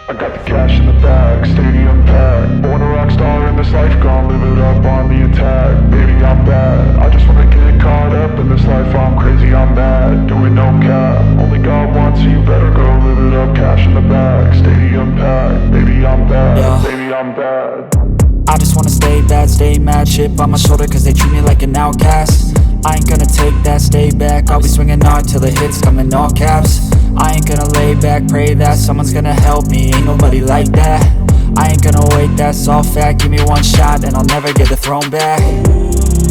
I got the cash in the bag, stadium packed. Born a rock star in this life, gon' live it up on the attack. Baby, I'm bad, I just wanna get caught up in this life. I'm crazy, I'm mad, doing no cap. Only God wants, so you better go live it up. Cash in the bag, stadium packed. Baby, I'm bad, Yeah. baby, I'm bad. I just wanna stay bad, stay mad. Chip on my shoulder cause they treat me like an outcast. I ain't gonna take that, stay back. I'll be swinging hard till the hits come in all caps. I ain't gonna lay back, pray that someone's gonna help me. Ain't nobody like that. I ain't gonna wait, that's all fact. Give me one shot and I'll never get the throne back.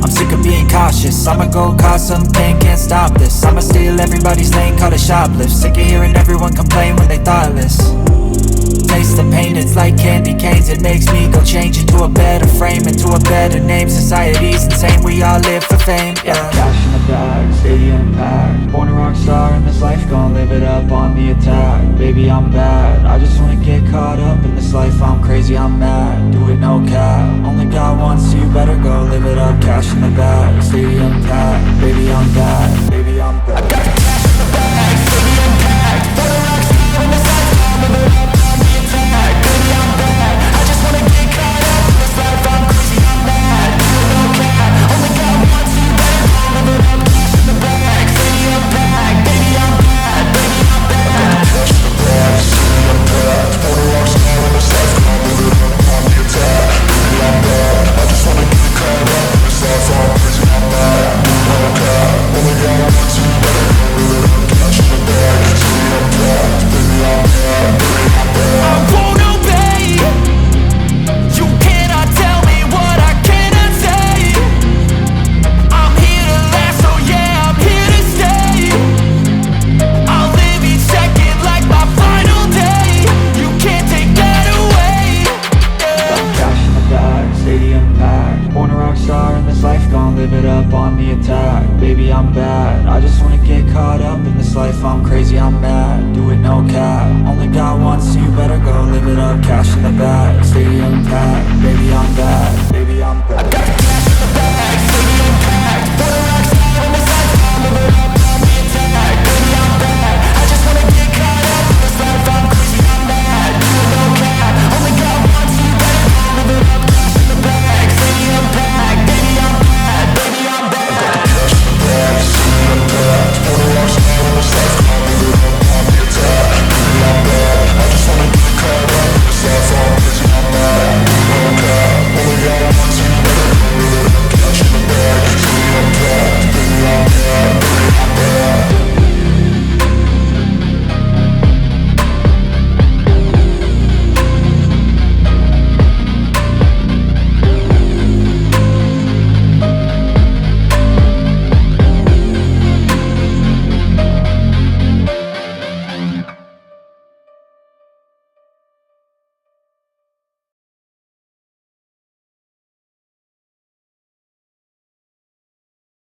I'm sick of being cautious, I'ma go cause some pain, can't stop this. I'ma steal everybody's lane, call it shoplift. Sick of hearing everyone complain when they thoughtless. Taste the pain, it's like candy canes. It makes me go change into a better frame, into a better name. Society's insane, we all live for fame, yeah. Cash in the bag, stadium packed. Born a rock star in this life, gon' live it up on the attack. Baby, I'm bad, I just wanna get caught up in this life. I'm crazy, I'm mad, do it no cap. Only God wants, so you better go live it up. Cash in the bag, stadium packed. Baby, I'm bad, baby, I'm bad. I got the cash in the bag, stadium packed. Born a rock star in this life, gon' live it up on the attack. Baby, I'm bad, I just wanna get caught up in this life. I'm crazy, I'm mad, do it no cap. Only God wants, so you better go live it up. Cash in the bag, stadium packed. Baby, I'm bad, baby, I'm bad. Cash in the bag, stadium packed. Born a rock star in this life, gon' live it up on the attack. Baby, I'm bad, I just wanna get caught up in this life. I'm crazy, I'm mad, do it no cap. Only God wants, so you better go live it up. Cash in the bag, stadium packed. Baby, I'm bad, baby, I'm bad. I won't obey. You cannot tell me what I cannot say. I'm here to last, so yeah, I'm here to stay. I'll live each second like my final day. You can't take that away, yeah. Cash in the bag, stadium packed. Born a rock star in this life, gon' live it up on the attack. Baby, I'm bad, I just wanna get caught up in this life. I'm crazy, I'm mad, do it no cap. Only God wants, so you better go live it up. Cash in the bag, stadium packed. Baby, I'm bad, baby, I'm bad.